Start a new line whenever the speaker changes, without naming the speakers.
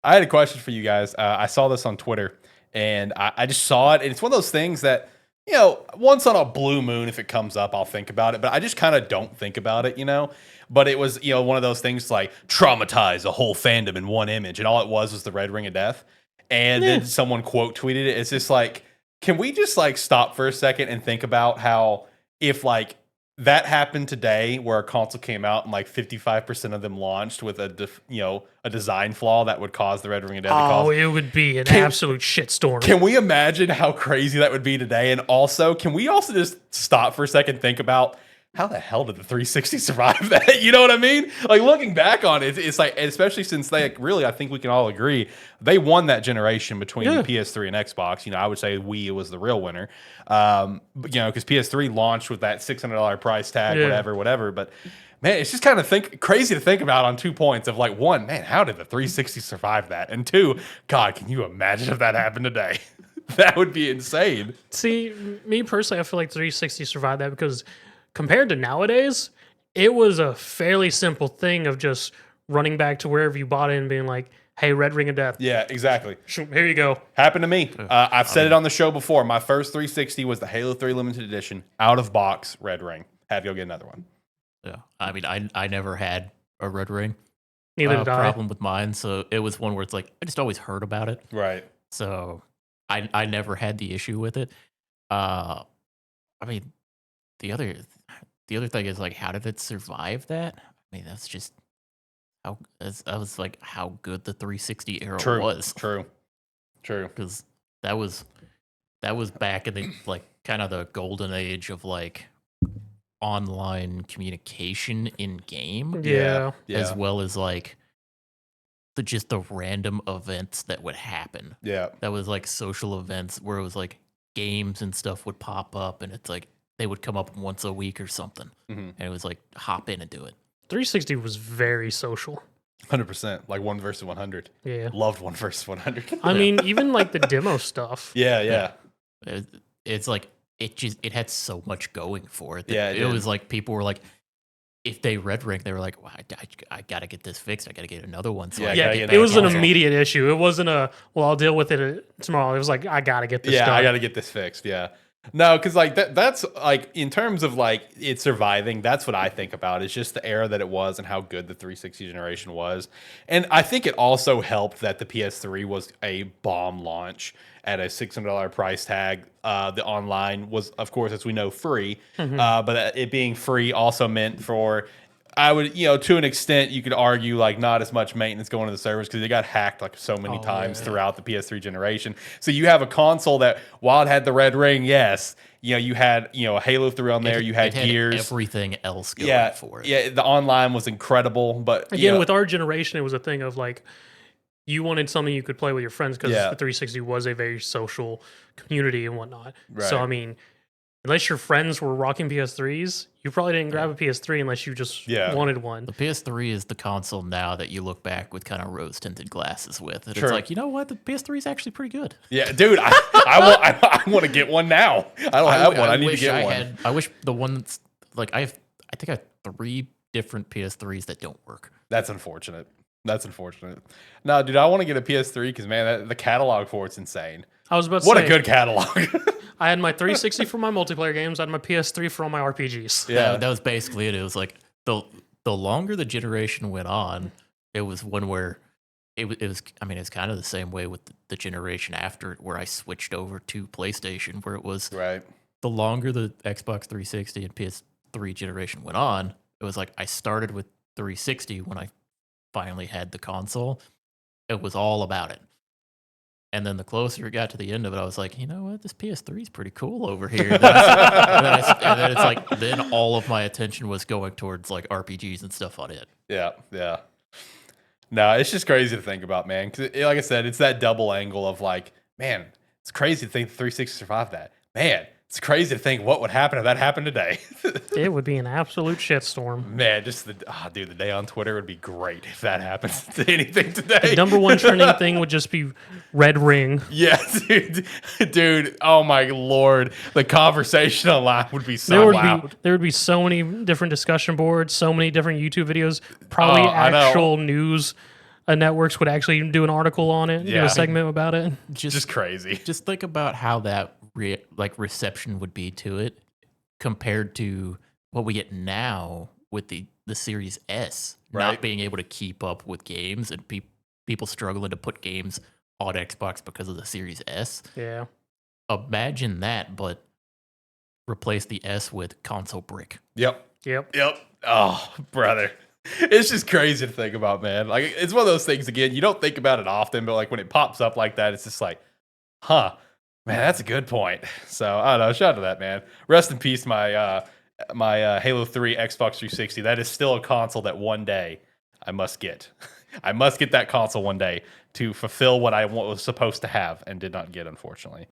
I had a question for you guys. I saw this on Twitter, and I just saw it, and it's one of those things that, once on a blue moon, if it comes up, I'll think about it, but I just kind of don't think about it. But it was, one of those things like traumatize a whole fandom in one image, and all it was the red ring of death. And then someone quote tweeted it. It's just like, can we just like stop for a second and think about how if like that happened today, where a console came out and like 55% of them launched with a design flaw that would cause the red ring of death.
Oh, it would be an absolute shitstorm.
Can we imagine how crazy that would be today? And also, can we also just stop for a second and think about how the hell did the 360 survive that? You know what I mean? Like looking back on it, it's like, especially since they really, I think we can all agree, they won that generation between PS3 and Xbox. I would say Wii was the real winner. But, because PS3 launched with that $600 price tag, whatever. But man, it's just kind of crazy to think about on 2 points of like, one, man, how did the 360 survive that? And two, God, can you imagine if that happened today? That would be insane.
See, me personally, I feel like 360 survived that because compared to nowadays, it was a fairly simple thing of just running back to wherever you bought it and being like, hey, red ring of death.
Yeah, exactly.
Here you go.
Happened to me. I've said it on the show before. My first 360 was the Halo 3 limited edition, out of box, red ring. Had to go get another one.
Yeah, I mean, I never had a red ring.
Neither did I.
Problem with mine, so it was one where it's like I just always heard about it.
Right.
So I never had the issue with it. I mean, the other thing is like, how did it survive that? I mean, that's just that was like how good the 360 era was.
True.
Because that was back in the like kind of the golden age of like online communication in game.
Yeah.
As well as like just the random events that would happen.
Yeah.
That was like social events where it was like games and stuff would pop up, and it's like they would come up once a week or something. And it was like hop in and do it.
360 was very social.
100%. Like 1 versus 100.
Yeah.
Loved 1 versus 100.
I mean, even like the demo stuff.
Yeah.
It's like it had so much going for it.
Yeah,
it was like people were like, if they red ring, they were like, well, I got to get this fixed. I got to get another one. So
it was an immediate issue. It wasn't I'll deal with it tomorrow. It was like, I got to get this done.
I got to get this fixed. Yeah. No, because like that's like in terms of like it surviving, that's what I think about. It's just the era that it was and how good the 360 generation was. And I think it also helped that the PS3 was a bomb launch at a $600 price tag. The online was, of course, as we know, free. But it being free also meant for, I would, to an extent, you could argue like not as much maintenance going to the servers because they got hacked like so many times throughout the PS3 generation. So you have a console that, while it had the red ring, yes, you had Halo 3 on there, you had Gears,
everything else going for it.
Yeah, the online was incredible, but
again, with our generation, it was a thing of like you wanted something you could play with your friends because the 360 was a very social community and whatnot. Right. So I mean, unless your friends were rocking PS3s, you probably didn't grab a PS3 unless you just wanted one.
The PS3 is the console now that you look back with kind of rose-tinted glasses with. And it's like, you know what? The PS3 is actually pretty good.
Yeah, dude, I want to get one now. I don't have one. I need to get one.
I wish the one that's like I think I have 3 different PS3s that don't work.
That's unfortunate. No, dude, I want to get a PS3 because, man, the catalog for it's insane.
I was about to
say, what
a
good catalog.
I had my 360 for my multiplayer games. I had my PS3 for all my RPGs.
Yeah, that was basically it. It was like the longer the generation went on, it was one where it was. I mean, it's kind of the same way with the generation after it, where I switched over to PlayStation, where it was the longer the Xbox 360 and PS3 generation went on, it was like I started with 360 when I finally had the console. It was all about it. And then the closer it got to the end of it, I was like, you know what? This PS3 is pretty cool over here. And then it's like, then all of my attention was going towards like RPGs and stuff on it.
Yeah. No, it's just crazy to think about, man. Because like I said, it's that double angle of like, man, it's crazy to think the 360 survived that. Man, it's crazy to think what would happen if that happened today.
It would be an absolute shitstorm.
Man, just the day on Twitter would be great if that happens to anything today.
The number one trending thing would just be red ring.
Yeah, dude. Oh my Lord, the conversation online would be so loud.
There would be so many different discussion boards, so many different YouTube videos, probably actual news networks would actually do an article on it, do a segment about it.
Just crazy.
Just think about how that reception would be to it compared to what we get now with the Series S not being able to keep up with games and people struggling to put games on Xbox because of the Series S.
Yeah.
Imagine that, but replace the S with console brick.
Yep. Oh, brother. It's just crazy to think about, man. Like, it's one of those things, again, you don't think about it often, but like when it pops up like that, it's just like, huh, man, that's a good point. So I don't know. Shout out to that, man. Rest in peace, my Halo 3 Xbox 360. That is still a console that one day I must get. I must get that console one day to fulfill what I was supposed to have and did not get, unfortunately.